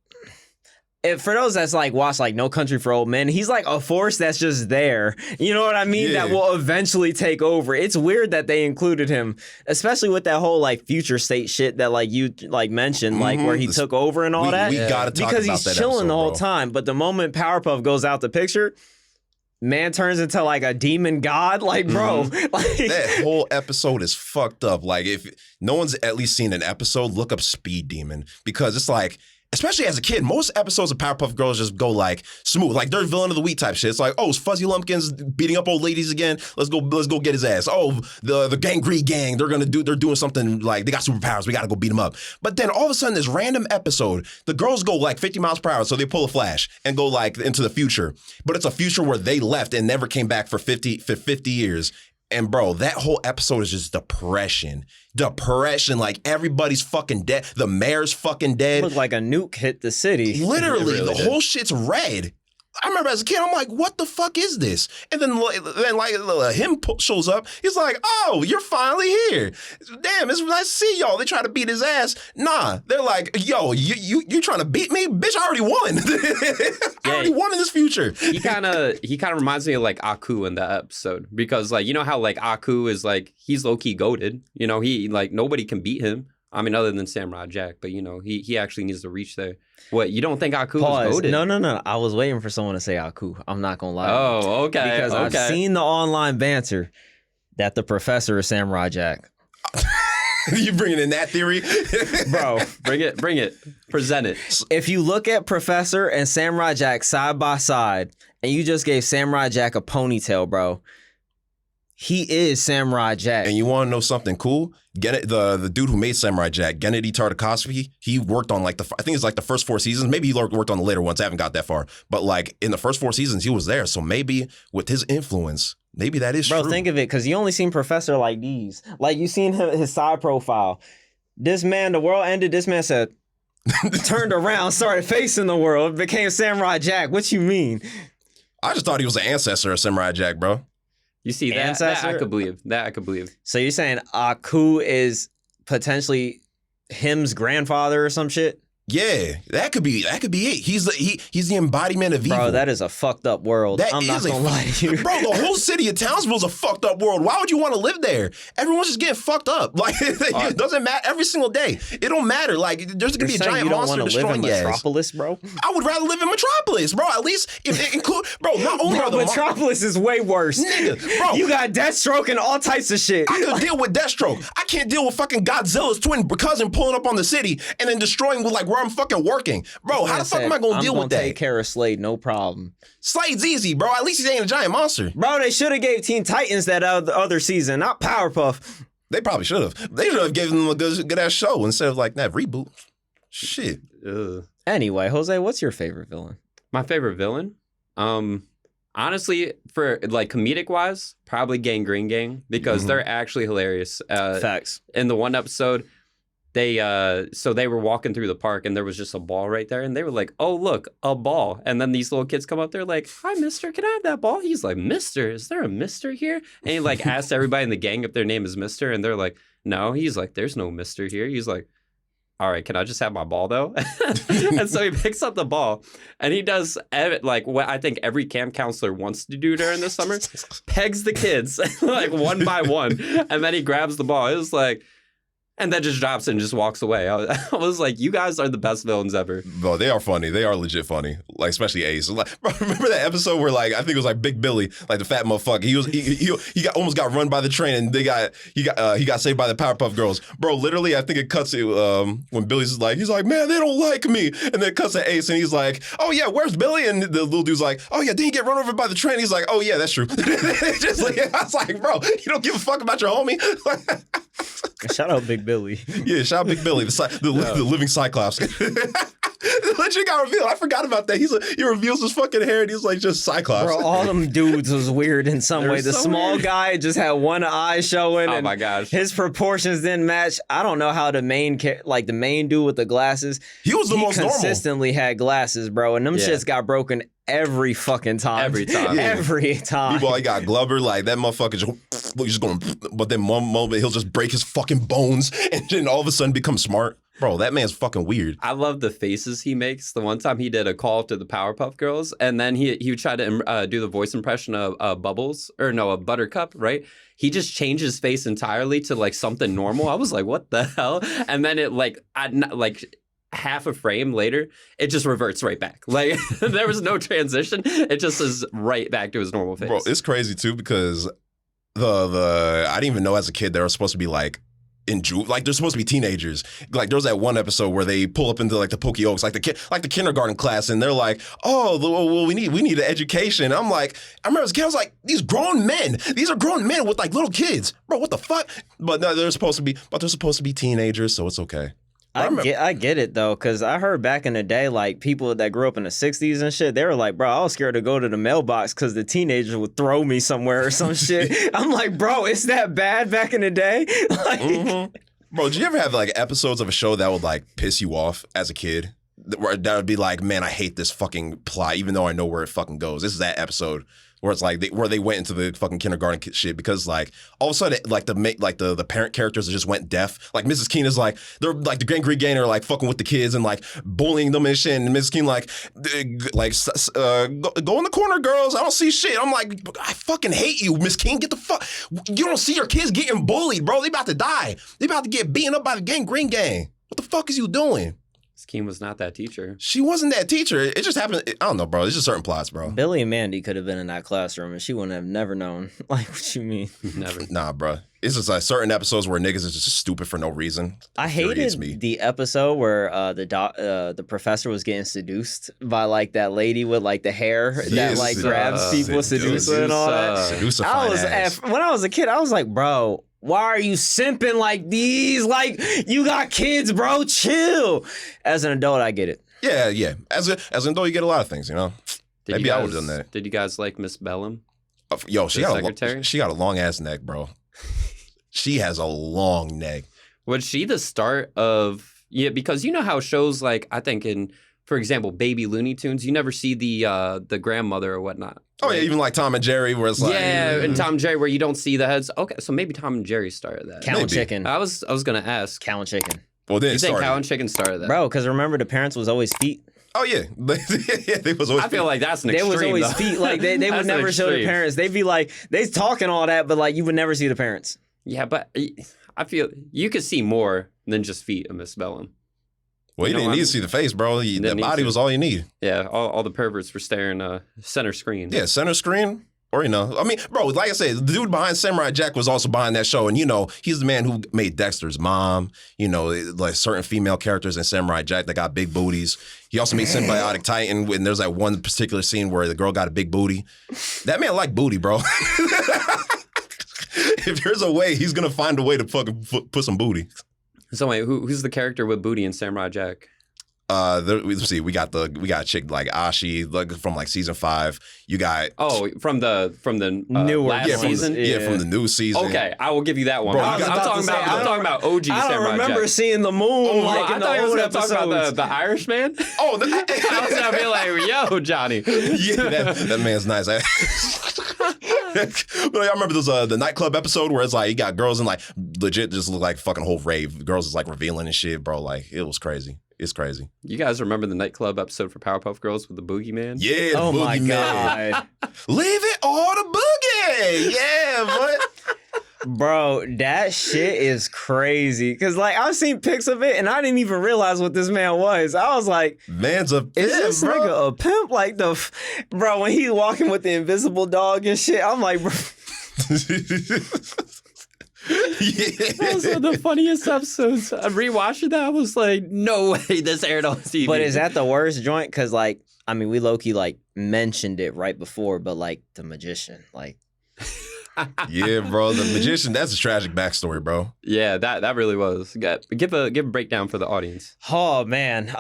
for those that's like watch like No Country for Old Men, he's like a force that's just there. You know what I mean? Yeah. That will eventually take over. It's weird that they included him, especially with that whole like future state shit that like you like mentioned, like where he took over and all that. We gotta talk because about he's that chilling episode, the whole bro. time. But the moment Powerpuff goes out the picture, man turns into like a demon god. Like, bro, like That whole episode is fucked up. Like, if no one's at least seen an episode, look up Speed Demon, because it's like, especially as a kid, most episodes of Powerpuff Girls just go like smooth, like they're villain of the week type shit. It's like, oh, Fuzzy Lumpkins beating up old ladies again. Let's go get his ass. Oh, the Gangrene gang, they're doing something like they got superpowers. We gotta go beat them up. But then all of a sudden, this random episode, the girls go like 50 miles per hour, so they pull a Flash and go like into the future. But it's a future where they left and never came back for 50 years. And bro, that whole episode is just depression. Like everybody's fucking dead. The mayor's fucking dead. looked like a nuke hit the city. Literally, It really the did. whole shit's red. I remember as a kid, I'm like, what the fuck is this? And then him shows up. He's like, oh, you're finally here. Damn, it's nice to see y'all. They try to beat his ass. Nah, they're like, yo, you trying to beat me? Bitch, I already won. I already won in this future. He kind of reminds me of like Aku in that episode, because like, you know how like Aku is like, he's low-key goated. You know, he like, nobody can beat him. I mean, other than Samurai Jack, but you know, he actually needs to reach there. What, you don't think Aku is goated? No. I was waiting for someone to say Aku. I'm not gonna lie. Oh, okay. Because I've seen the online banter that the professor is Samurai Jack. You bringing in that theory? Bro, bring it. Present it. If you look at Professor and Samurai Jack side by side, and you just gave Samurai Jack a ponytail, bro, he is Samurai Jack. And you want to know something cool? The dude who made Samurai Jack, Gennady Tartakovsky, he worked on like I think it's like the first 4 seasons. Maybe he worked on the later ones. I haven't got that far. But like in the first 4 seasons, he was there. So maybe with his influence, maybe that is true. Bro, think of it, because you only seen Professor like these. Like, you seen his side profile. This man, the world ended. This man said, turned around, started facing the world, became Samurai Jack. What you mean? I just thought he was an ancestor of Samurai Jack, bro. You see, that I could believe. That I could believe. So you're saying Aku is potentially him's grandfather or some shit? Yeah, that could be it. He's the embodiment of evil. Bro, that is a fucked up world. I'm not gonna lie to you. Bro, the whole city of Townsville's a fucked up world. Why would you want to live there? Everyone's just getting fucked up. Like, it doesn't matter every single day. It don't matter. Like, there's gonna be a giant monster destroying you. Metropolis, bro? I would rather live in Metropolis, bro. At least if it include, bro. Not only are the Metropolis is way worse, nigga. Bro, you got Deathstroke and all types of shit. I could deal with Deathstroke. I can't deal with fucking Godzilla's twin cousin pulling up on the city and then destroying with like where I'm fucking working. Bro, how the fuck am I gonna deal with that? I'm gonna take care of Slade, no problem. Slade's easy, bro. At least he ain't a giant monster. Bro, they should have gave Teen Titans that other season, not Powerpuff. They probably should have. They should have given them a good ass show instead of like that reboot. Shit. Anyway, Jose, what's your favorite villain? My favorite villain? Honestly, for like comedic wise, probably Gangrene Gang, because they're actually hilarious. Facts. In the one episode, they were walking through the park and there was just a ball right there, and they were like, oh look, a ball. And then these little kids come up there like, hi mister, can I have that ball? He's like, mister, is there a mister here? And he like asked everybody in the gang if their name is mister, and they're like, no. He's like, there's no mister here. He's like, all right, can I just have my ball though? And so he picks up the ball and he does like what I think every camp counselor wants to do during the summer, pegs the kids like one by one, and then he grabs the ball. It was like, and then just drops it and just walks away. I was like, you guys are the best villains ever. Bro, they are funny. They are legit funny. Like, especially Ace. Like, bro, remember that episode where, like, I think it was like Big Billy, like the fat motherfucker. He almost got run by the train, and he got saved by the Powerpuff Girls. Bro, literally, I think it cuts to when Billy's like, he's like, man, they don't like me. And then it cuts to Ace, and he's like, oh yeah, where's Billy? And the little dude's like, oh yeah, didn't he get run over by the train? He's like, oh yeah, that's true. Just like, I was like, bro, you don't give a fuck about your homie. Shout out Big Billy. Yeah, shout out Big Billy, the living Cyclops. Legit got revealed. I forgot about that. He reveals his fucking hair and he's like just Cyclops. Bro, all them dudes was weird in some way. The small guy just had one eye showing. Oh my gosh. His proportions didn't match. I don't know how the main dude with the glasses. He was the most normal. Consistently had glasses, bro, and them shits got broken every fucking time. Every time. Yeah. Every time. People like got Glover, like that motherfucker just going, but then one moment he'll just break his fucking bones and then all of a sudden become smart. Bro, that man's fucking weird. I love the faces he makes. The one time he did a call to the Powerpuff Girls, and then he would try to do the voice impression of Bubbles, or no, of Buttercup, right? He just changed his face entirely to like something normal. I was like, what the hell? And then it like half a frame later, it just reverts right back. Like there was no transition. It just is right back to his normal face. Bro, it's crazy too because I didn't even know as a kid they were supposed to be like like they're supposed to be teenagers. Like there was that one episode where they pull up into like the Pokey Oaks, like the kindergarten class, and they're like, "Oh, well, we need an education." I'm like, I remember as a kid, I was like, "These grown men, these are grown men with like little kids, bro. What the fuck?" But no, they're supposed to be teenagers, so it's okay. I get it though, because I heard back in the day, like people that grew up in the 60s and shit, they were like, bro, I was scared to go to the mailbox because the teenagers would throw me somewhere or some shit. I'm like, bro, it's that bad back in the day? Like, Bro, did you ever have like episodes of a show that would like piss you off as a kid? that would be like, man, I hate this fucking plot, even though I know where it fucking goes. This is that episode where it's like where they went into the fucking kindergarten shit because like all of a sudden like the parent characters just went deaf. Like Mrs. Keene is like they're like the Grand Green Gang are like fucking with the kids and like bullying them and shit. And Mrs. Keene go in the corner, girls. I don't see shit. I'm like, I fucking hate you, Miss Keene. Get the fuck. You don't see your kids getting bullied, bro. They about to die. They about to get beaten up by the Green Gang. What the fuck is you doing? Keene was not that teacher. She wasn't that teacher. It just happened. I don't know, bro. It's just certain plots, bro. Billy and Mandy could have been in that classroom and she wouldn't have never known. Like, what you mean? Never. Nah, bro. It's just like certain episodes where niggas is just stupid for no reason. I hated the episode where the professor was getting seduced by like that lady with like the hair that like grabs people, seducer and all that. When I was a kid, I was like, bro, why are you simping like these? Like, you got kids, bro. Chill. As an adult, I get it. Yeah. As an adult, you get a lot of things, you know? Maybe I would have done that. Did you guys like Miss Bellum? Yo, she got a long ass neck, bro. She has a long neck. Was she the start of... Yeah, because you know how shows like, I think in, for example, Baby Looney Tunes, you never see the grandmother or whatnot. Oh, yeah, even like Tom and Jerry, where it's like... Yeah, and Tom and Jerry, where you don't see the heads. Okay, so maybe Tom and Jerry started that. Cow and Chicken. I was going to ask. Cow and Chicken. Well, then you think Cow and Chicken started that? Bro, because remember the parents was always feet. Oh, yeah. They was always I feel like that's an extreme, They was always feet. Like, they would never show the parents. They'd be like, they talking all that, but like, you would never see the parents. Yeah, but I feel you could see more than just feet of Miss Bellum. Well, you didn't need to see the face, bro. The body was all you need. Yeah, all the perverts were staring center screen. Yeah, center screen. Or, you know, I mean, bro, like I said, the dude behind Samurai Jack was also behind that show. And, you know, he's the man who made Dexter's mom, you know, like certain female characters in Samurai Jack that got big booties. He also made Symbiotic Titan, and there's that one particular scene where the girl got a big booty. That man liked booty, bro. If there's a way, he's going to find a way to fucking put some booty. So, wait, who's the character with booty in Samurai Jack? Let's see. We got a chick like Ashi, like from like season 5. You got from the newer last season. From the new season. Okay, I will give you that one. Bro, I'm talking about OG Samurai Jack. I don't remember seeing the moon like in the old episodes. Talking about the Irishman. Oh, I was gonna be like, yo, Johnny. Yeah, that man's nice. But I remember the nightclub episode where it's like you got girls and like legit just look like fucking whole rave. Girls is like revealing and shit, bro. Like it was crazy. It's crazy. You guys remember the nightclub episode for Powerpuff Girls with the Boogeyman? Yeah, the Boogeyman. My God. Leave it all to Boogie. Yeah, but bro, that shit is crazy. Cause like I've seen pics of it and I didn't even realize what this man was. I was like, man's a pimp, is this nigga a pimp? Like bro, when he's walking with the invisible dog and shit, I'm like, bro. Yeah. Those are the funniest episodes. I'm rewatching that. I was like, no way this aired on TV. But is that the worst joint? Because, like, I mean, we low-key, like, mentioned it right before, but, like, the magician, like. Yeah, bro. The magician, that's a tragic backstory, bro. Yeah, that really was. Give a breakdown for the audience. Oh, man.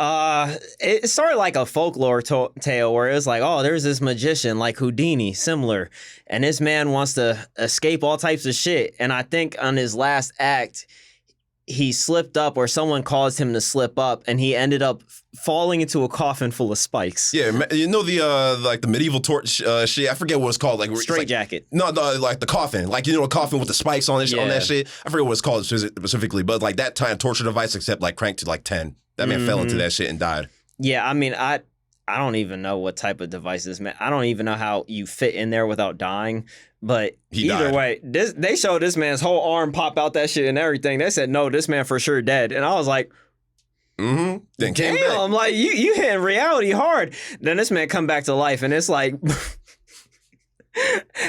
It started like a folklore tale where it was like, oh, there's this magician like Houdini, similar. And this man wants to escape all types of shit. And I think on his last act, he slipped up or someone caused him to slip up and he ended up falling into a coffin full of spikes. Yeah, you know the medieval torch shit. I forget what it's called. Like straitjacket. No, like the coffin. Like you know a coffin with the spikes on it on that shit. I forget what it's called specifically, but like that time torture device, except like cranked to like 10. That man fell into that shit and died. Yeah, I mean I don't even know what type of device this man. I don't even know how you fit in there without dying. But either way, they showed this man's whole arm pop out that shit and everything. They said, no, this man for sure dead. And I was like, then damn, like you hitting reality hard. Then this man come back to life and it's like,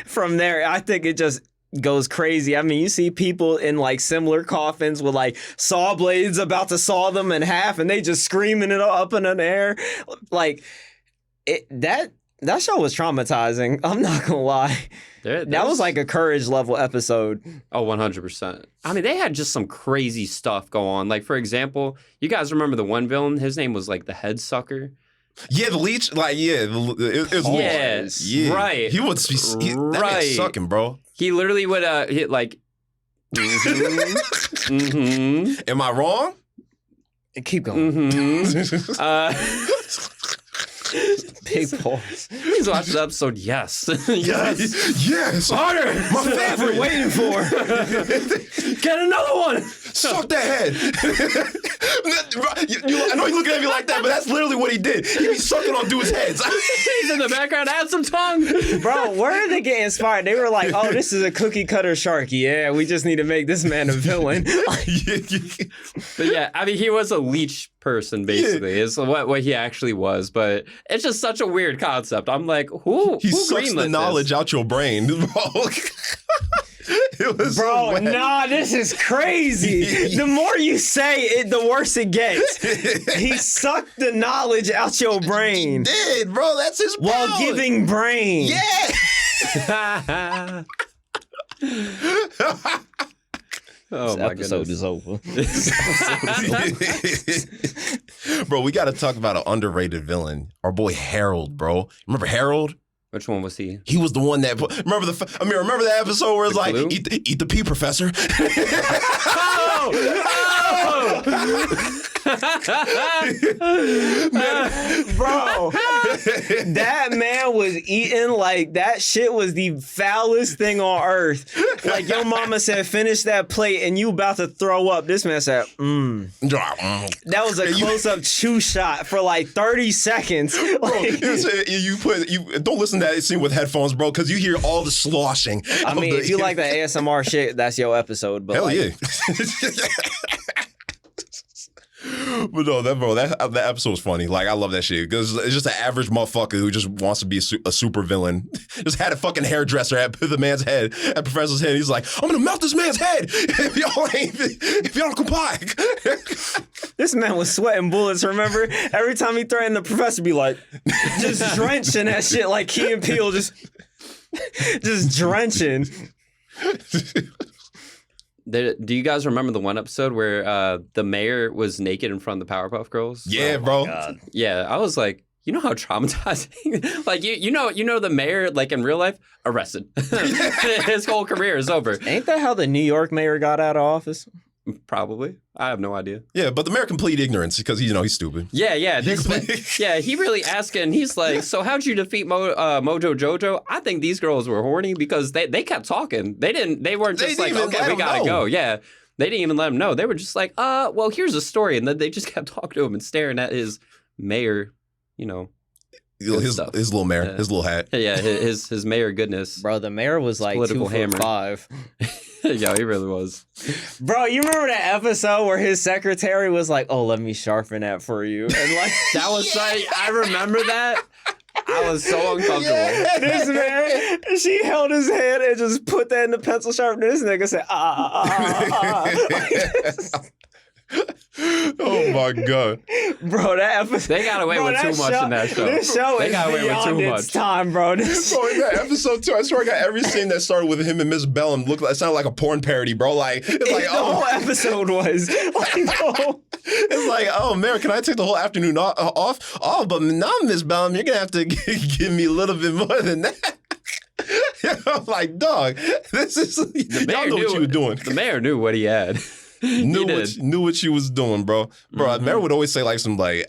from there, I think it just goes crazy. I mean, you see people in like similar coffins with like saw blades about to saw them in half and they just screaming it up in the air. Like that show was traumatizing. I'm not gonna lie. That was like a courage level episode. Oh, 100%. I mean, they had just some crazy stuff go on. Like, for example, you guys remember the one villain? His name was like the head sucker. Yeah, the leech. Like, yeah, it was yes, yeah. Right. He would that man sucking, bro. He literally would hit like. Am I wrong? Keep going. Big pause. Please watch the episode. Yes. Yes. Harder. My favorite. Waiting for. Get another one. Suck that head. I know you're looking at me like that, but that's literally what he did. He be sucking on dudes' heads. He's in the background. Add some tongue. Bro, where did they get inspired? They were like, oh, this is a cookie cutter shark. Yeah, we just need to make this man a villain. But yeah, I mean, he was a leech person, basically, is what he actually was. But it's just such a weird concept. I'm like, who sucks the knowledge out your brain, bro. Bro, nah, this is crazy. The more you say it, the worse it gets. He sucked the knowledge out your brain. He did, bro. That's his while power. giving brain. Yeah. Oh, This my episode goodness. is over. Bro, we got to talk about an underrated villain. Our boy Harold, bro. Remember Harold? Which one was he? He was the one that remember that episode where it's The like glue? eat the pea, professor. Bro, that man was eating like that shit was the foulest thing on earth. Like your mama said, finish that plate and you about to throw up. This man said, That was a close-up chew shot for like 30 seconds. Bro, you don't listen to that scene with headphones, bro, because you hear all the sloshing. I mean, if you like the ASMR shit, that's your episode. But hell like, yeah. But no, that episode was funny. Like, I love that shit because it's just an average motherfucker who just wants to be a super villain. Just had a fucking hairdresser at the man's head, at Professor's head. He's like, I'm gonna melt this man's head if y'all don't comply. This man was sweating bullets, remember? Every time he threatened the professor, be like, just drenching that shit like Key and Peele, just drenching. Do you guys remember the one episode where the mayor was naked in front of the Powerpuff Girls? Yeah, bro. God. Yeah, I was like, you know how traumatizing? Like, you know the mayor, like in real life, arrested. His whole career is over. Ain't that how the New York mayor got out of office? Probably. I have no idea. Yeah, but the mayor complete ignorance because he's stupid. Yeah. He really asking. He's like, so how'd you defeat Mojo Jojo? I think these girls were horny because they kept talking. They weren't just like, okay, we gotta go. Yeah. They didn't even let him know. They were just like, well, here's a story. And then they just kept talking to him and staring at his mayor, His little mayor, his little hat. Yeah, his mayor goodness. Bro, the mayor was like Political 2'5". Yeah, he really was. Bro, you remember that episode where his secretary was like, "Oh, let me sharpen that for you," and like That was like, I remember that. I was so uncomfortable. this man, she held his head and just put that in the pencil sharpener. This nigga said, Oh my god, Bro, that episode. They got away with too much in that show. This show They is got away with beyond too its much. time, bro. This bro! In that episode too, I swear I got every scene that started with him and Miss Bellum it sounded like a porn parody, bro. Like it's like the whole episode was like, no. It's like, oh, Mayor, can I take the whole afternoon off? Oh, but now, Miss Bellum, you're gonna have to give me a little bit more than that. I'm like, dog, this is y'all know what you were doing. The mayor knew what he had. Knew what you was doing, bro. Bro, Mayor would always say like some like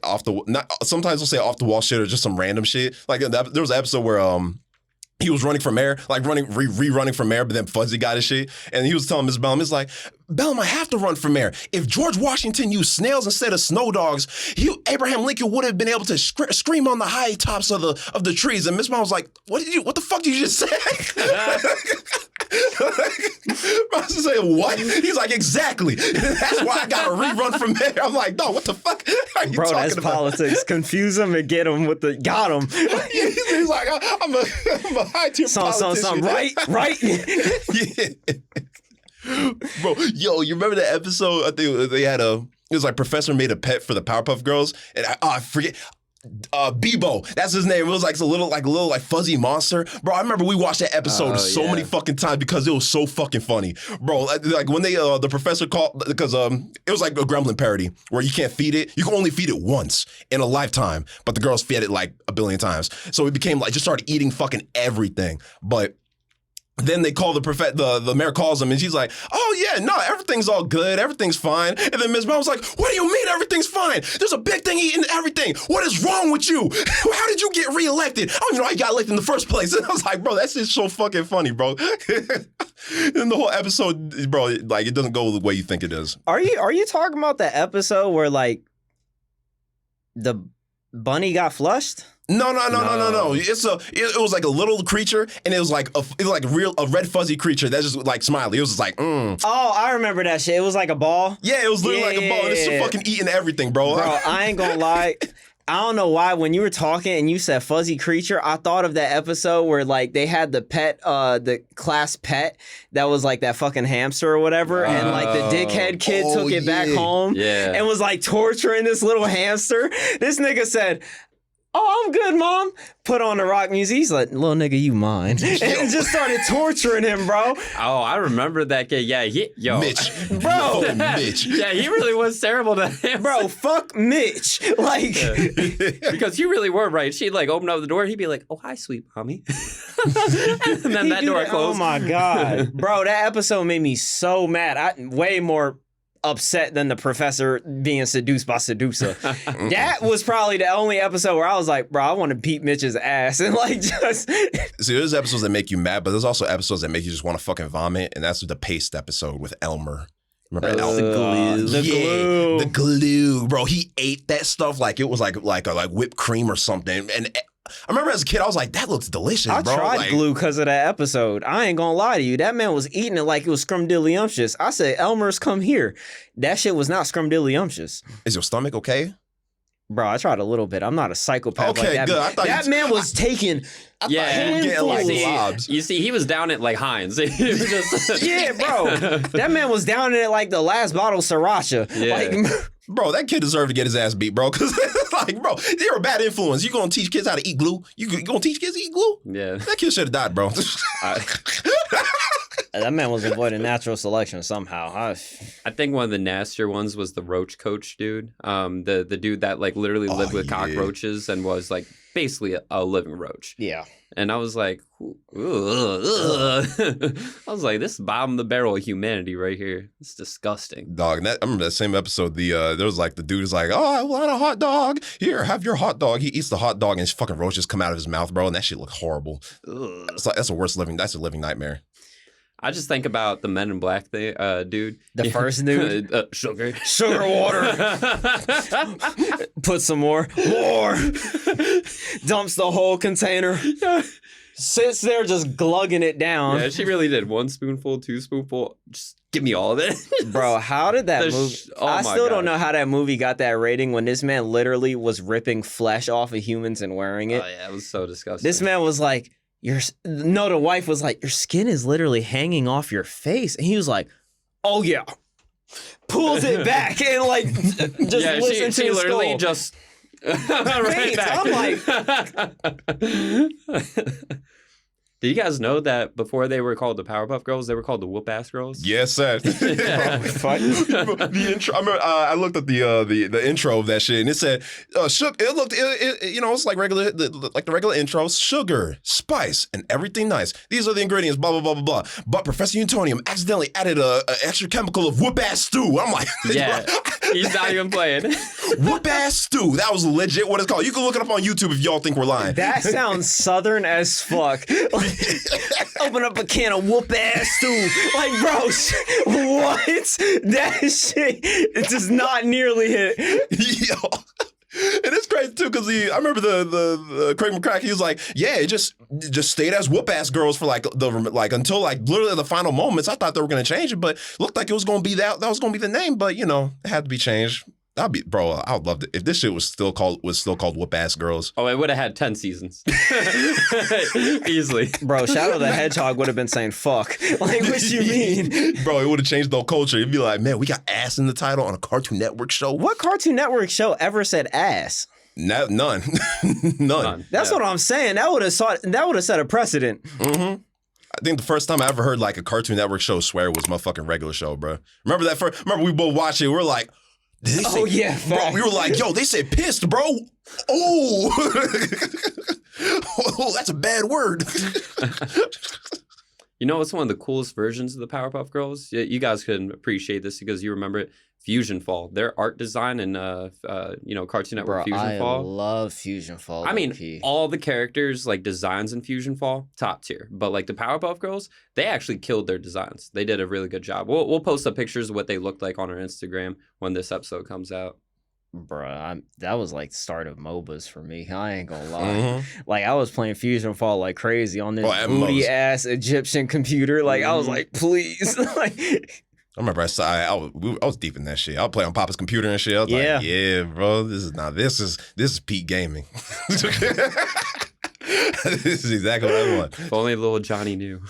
sometimes he'll say off the wall shit or just some random shit. Like there was an episode where he was running for mayor, like rerunning for mayor, but then Fuzzy got his shit. And he was telling Miss Bellum, he's like, Bellum, I have to run for mayor. If George Washington used snails instead of snow dogs, Abraham Lincoln would have been able to scream on the high tops of the trees. And Miss Bellum was like, what the fuck did you just say? I was saying, what? He's like, exactly. That's why I got to rerun for mayor. I'm like, no, what the fuck are you Bro, talking that's about? politics. Confuse him and get him with the got him. He's like, I'm a high tier politician. Right. Yeah. Bro, yo, you remember that episode? I think they had it was like Professor made a pet for the Powerpuff Girls, and I forget. Bebo, that's his name. It was like a little fuzzy monster, bro. I remember we watched that episode so many fucking times because it was so fucking funny, bro. Like when they the professor called because it was like a Gremlin parody where you can't feed it. You can only feed it once in a lifetime, but the girls fed it like a billion times. So it became like just started eating fucking everything. But Then they call the mayor calls him and she's like, oh yeah, no, everything's all good. Everything's fine. And then Ms. Brown was like, what do you mean everything's fine? There's a big thing eating everything. What is wrong with you? How did you get reelected? I don't even know how you got elected in the first place. And I was like, bro, that's just so fucking funny, bro. And the whole episode, bro, like it doesn't go the way you think it is. Are you talking about the episode where like the bunny got flushed? No. It was like a little creature, and it was like a red fuzzy creature that's just like smiley. It was just like, Oh, I remember that shit. It was like a ball. Yeah, it was literally like a ball. And it's just fucking eating everything, bro. Bro, I ain't gonna lie. I don't know why when you were talking and you said fuzzy creature, I thought of that episode where like they had the pet, the class pet that was like that fucking hamster or whatever, and like the dickhead kid took it back home and was like torturing this little hamster. This nigga said, oh, I'm good, Mom. Put on the rock music. He's like, little nigga, you mine. And just started torturing him, bro. Oh, I remember that kid. Yeah, Mitch. Bro. Mitch. Yeah, he really was terrible to him. Bro, fuck Mitch. Like. Because you really were right. She'd like open up the door. He'd be like, oh, hi, sweet mommy. And then that door closed. Oh, my God. Bro, that episode made me so mad. Way more upset than the professor being seduced by seducer. That was probably the only episode where I was like, bro, I want to beat Mitch's ass and like just. See, there's episodes that make you mad, but there's also episodes that make you just want to fucking vomit, and that's the paste episode with Elmer. Remember Elmer? The glue, bro. He ate that stuff like it was like whipped cream or something, and. I remember as a kid, I was like, that looks delicious, bro. I tried glue because of that episode. I ain't gonna lie to you. That man was eating it like it was scrumdiddlyumptious. I said, Elmer's, come here. That shit was not scrumdiddlyumptious. Is your stomach okay? Bro, I tried a little bit. I'm not a psychopath okay, like that. Good. I thought that man was taking You see, he was down at like Heinz. He was just yeah, bro. That man was down at like the last bottle of sriracha. Yeah. Like, bro, that kid deserved to get his ass beat, bro. Because, like, bro, you're a bad influence. You gonna teach kids how to eat glue? You gonna teach kids to eat glue? Yeah. That kid should have died, bro. that man was avoiding natural selection somehow. I think one of the nastier ones was the roach coach dude. The dude that like literally lived with cockroaches and was like basically a living roach. Yeah. And I was like, I was like, this is bottom of the barrel of humanity right here. It's disgusting. Dog, and I remember that same episode, there was like the dude is like, oh, I want a hot dog. Here, have your hot dog. He eats the hot dog and his fucking roaches come out of his mouth, bro, and that shit looks horrible. It's like, that's a living nightmare. I just think about the Men in Black thing, dude. The first dude? Sugar water. Put some more. Dumps the whole container. Sits there just glugging it down. Yeah, she really did. 1 spoonful, 2 spoonful. Just give me all of it. Bro, how did that movie... I still don't know how that movie got that rating when this man literally was ripping flesh off of humans and wearing it. Oh, yeah, it was so disgusting. This man was like... the wife was like, your skin is literally hanging off your face. And he was like, oh yeah. Pulls it back and like just listen to she his literally skull. just right back. I'm like, do you guys know that before they were called the Powerpuff Girls, they were called the Whoop-Ass Girls? Yes, sir. The intro. I remember I looked at the intro of that shit, and it said, it's like the regular intro: sugar, spice, and everything nice. These are the ingredients. Blah blah blah blah blah. But Professor Utonium accidentally added a extra chemical of whoop-ass stew. I'm like, yeah, he's not even playing. Whoop-ass stew. That was legit what it's called. You can look it up on YouTube if y'all think we're lying. that sounds southern as fuck. Like, open up a can of whoop-ass stew. Like, bro, what? That shit, it does not nearly hit. Yo. And it's crazy too, because I remember the Craig McCrack, he was like, yeah, it just stayed as whoop-ass girls for until literally the final moments. I thought they were gonna change it, but looked like it was gonna be that was gonna be the name, but it had to be changed. I would love it if this shit was still called Whoop-Ass Girls. Oh, it would have had 10 seasons. Easily. Bro, Shadow the Hedgehog would have been saying fuck. Like, what you mean? Bro, it would have changed the whole culture. It'd be like, man, we got ass in the title on a Cartoon Network show. What Cartoon Network show ever said ass? None. None. That's what I'm saying. That would have set a precedent. Mm-hmm. I think the first time I ever heard like a Cartoon Network show swear was my fucking regular show, bro. Remember we both watched it. We were like, did they say, yeah, bro, we were like, yo, they said pissed, bro. Oh, oh, that's a bad word. You know what's one of the coolest versions of the Powerpuff Girls? You guys can appreciate this because you remember it. Fusion Fall. Their art design and Cartoon Network Fusion Fall. I love Fusion Fall. I mean, all the characters like designs in Fusion Fall, top tier. But like the Powerpuff Girls, they actually killed their designs. They did a really good job. We'll post up pictures of what they looked like on our Instagram when this episode comes out. Bruh, that was like the start of MOBAs for me. I ain't gonna lie. Like I was playing Fusion Fall like crazy on this booty ass Egyptian computer. Like I was like, please, like. I remember I was deep in that shit. I would play on Papa's computer and shit. I was like, yeah, bro, this is peak gaming. This is exactly what I want. If only little Johnny knew.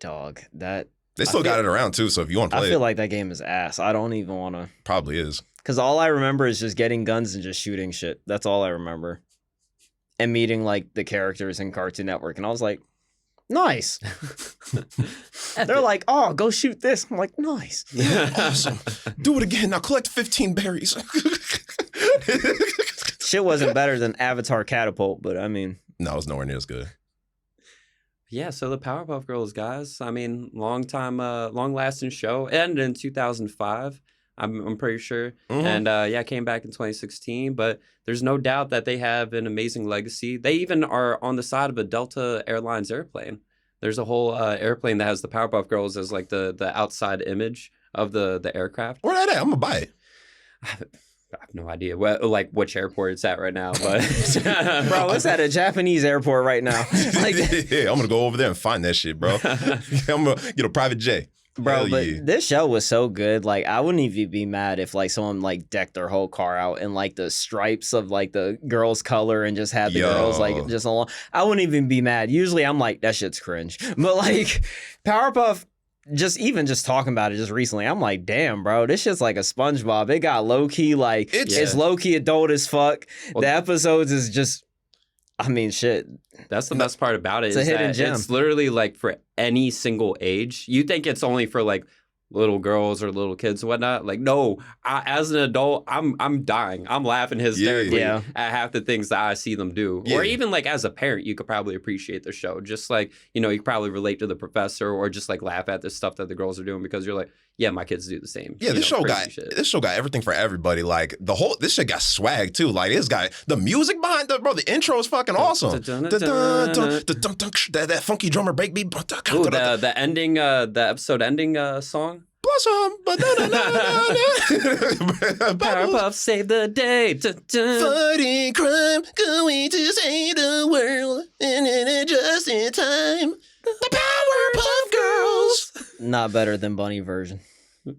Dog, that they still got it around too. So if you want to play, I feel like that game is ass. I don't even want to. Probably is. Because all I remember is just getting guns and just shooting shit. That's all I remember. And meeting like the characters in Cartoon Network, and I was like, nice. They're like, oh, go shoot this. I'm like, nice. Yeah, awesome. Do it again. Now collect 15 berries. Shit wasn't better than Avatar Catapult, but I mean. No, it was nowhere near as good. Yeah, so the Powerpuff Girls, guys. I mean, long-lasting show. It ended in 2005. I'm pretty sure. And came back in 2016. But there's no doubt that they have an amazing legacy. They even are on the side of a Delta Airlines airplane. There's a whole airplane that has the Powerpuff Girls as like the outside image of the aircraft. Where that at? I'm gonna buy it. I have no idea which airport it's at right now, but bro, it's at a Japanese airport right now. Like, yeah, I'm gonna go over there and find that shit, bro. I'm gonna get a private jet. Bro, but this show was so good. Like, I wouldn't even be mad if like someone like decked their whole car out in like the stripes of like the girls' color and just had the girls like just along. I wouldn't even be mad. Usually, I'm like, that shit's cringe. But like Powerpuff, just talking about it just recently, I'm like, damn, bro, this shit's like a SpongeBob. It got low key like it's low key adult as fuck. Well, the episodes is just. I mean, shit. That's the best part about it. It's a hidden gem. It's literally like for any single age. You think it's only for like little girls or little kids and whatnot. Like, no, as an adult, I'm dying. I'm laughing hysterically at half the things that I see them do. Yeah. Or even like as a parent, you could probably appreciate the show. Just like, you could probably relate to the professor or just like laugh at the stuff that the girls are doing because you're like, yeah, my kids do the same. Yeah, this show got everything for everybody. Like this shit got swag too. Like it's got the music behind the intro is fucking awesome. That funky drummer break beat. Ooh, the ending, the episode ending song. Blossom, Powerpuff save the day. Fighting crime, going to save the world, and just in time. The Powerpuff Girls. Not better than Bunny version. You're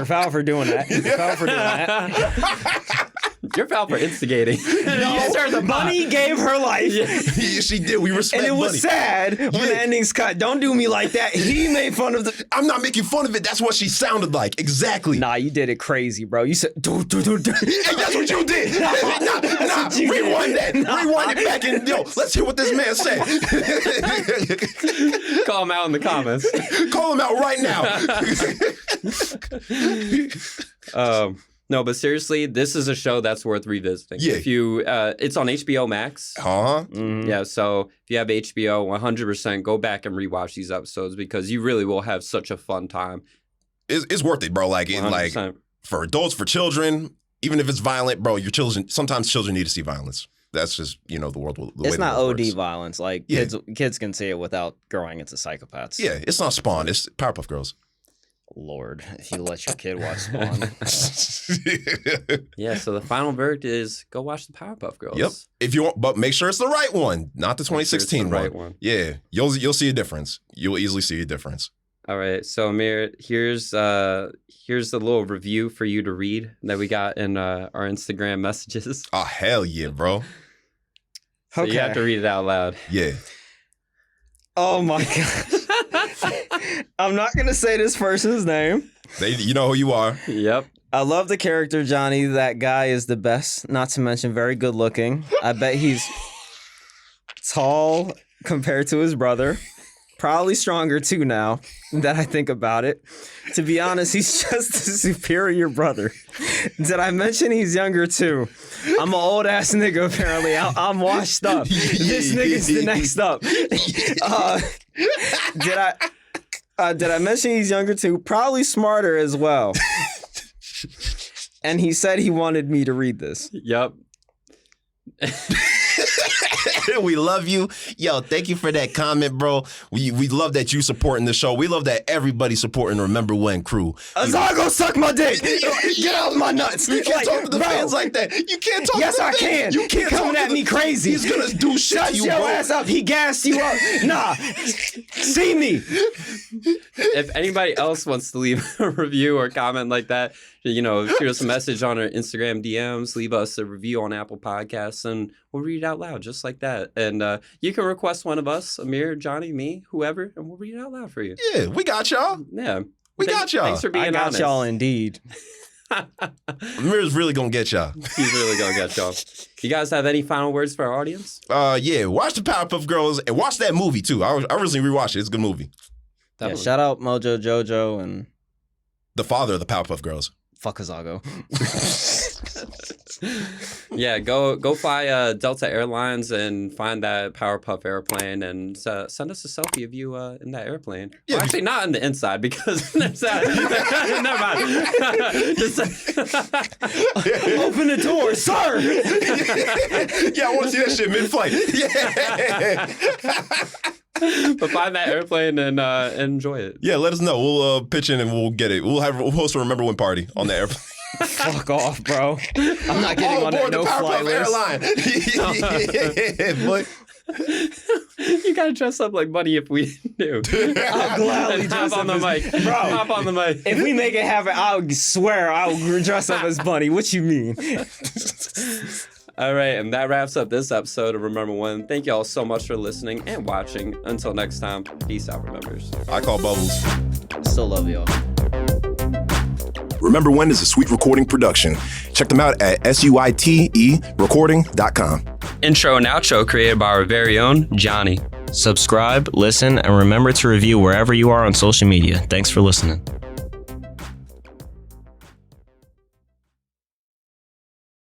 foul for doing that. You're foul for doing that. You're foul for instigating. The Bunny gave her life. Yeah, she did. We respect And it was Bunny. sad when the ending's cut. Don't do me like that. He made fun of the... I'm not making fun of it. That's what she sounded like. Exactly. Nah, you did it crazy, bro. You said... Hey, that's what you did. Nah, rewind that. Rewind it back and, let's hear what this man said. Call him out in the comments. Call him out right now. No, but seriously, this is a show that's worth revisiting. Yeah. If you, it's on HBO Max. Yeah, so if you have HBO, 100% go back and rewatch these episodes because you really will have such a fun time. It's worth it, bro. Like for adults, for children, even if it's violent, bro. Sometimes children need to see violence. That's just the world. It's not OD violence. Like kids can see it without growing into psychopaths. Yeah, it's not Spawn. It's Powerpuff Girls. Lord, if you let your kid watch Spawn. Yeah, so the final verdict is go watch the Powerpuff Girls. Yep. If you want, but make sure it's the right one, not the 2016 one. Yeah, you'll see a difference. You'll easily see a difference. All right, so Amir, here's a little review for you to read that we got in our Instagram messages. Oh hell yeah, bro! So you have to read it out loud. Yeah. Oh my god. I'm not gonna say this person's name. You know who you are. Yep. I love the character Johnny. That guy is the best. Not to mention very good looking. I bet he's tall compared to his brother. probably stronger too now that I think about it. To be honest, he's just a superior brother. Did I mention he's younger too? I'm an old ass nigga apparently. I'm washed up. This nigga's the next up. Did I mention he's younger too? Probably smarter as well. And he said he wanted me to read this. Yep. We love you. Yo, thank you for that comment, bro. We love that you supporting the show. We love that everybody supporting Remember When crew. Azago, suck my dick. Get out of my nuts. You can't talk to the fans like that. You can't talk yes, to the I fans. can. You can't coming at me crazy. He's going to do shit Shut to you, your bro. ass up. He gassed you up. Nah. See me. If anybody else wants to leave a review or comment like that, shoot us a message on our Instagram DMs, leave us a review on Apple Podcasts, and we'll read it out loud just like that. And you can request one of us, Amir, Johnny, me, whoever, and we'll read it out loud for you. Yeah, we got y'all. Yeah. We got y'all. Thanks for being I got honest. y'all indeed. Amir's really going to get y'all. He's really going to get y'all. You guys have any final words for our audience? Yeah, watch the Powerpuff Girls and watch that movie, too. I recently rewatched it. It's a good movie. Yeah, shout out Mojo Jojo and The father of the Powerpuff Girls. fuck Azago. Yeah, go fly Delta Airlines and find that Powerpuff airplane and send us a selfie of you in that airplane. Yeah, Well, actually, not in the inside because there's that. Never mind. Just, Open the door, sir. Yeah, I want to see that shit mid-flight. Yeah. but find that airplane and enjoy it. Yeah, let us know. We'll pitch in and we'll get it. We'll host a Remember When party on the airplane. Fuck off, bro. I'm not getting on that no-fly list. Airline. But You gotta dress up like Buddy if we do. I'll gladly And dress hop on up the as- mic. Bro. Hop on the mic. If we make it happen, I'll swear I'll dress up as Bunny. What you mean? All right, and that wraps up this episode of Remember When. Thank you all so much for listening and watching. Until next time, peace out, Remembers. I call Bubbles. Still love y'all. Remember When is a Sweet Recording production. Check them out at suiterecording.com. Intro and outro created by our very own Johnny. Subscribe, listen, and remember to review wherever you are on social media. Thanks for listening.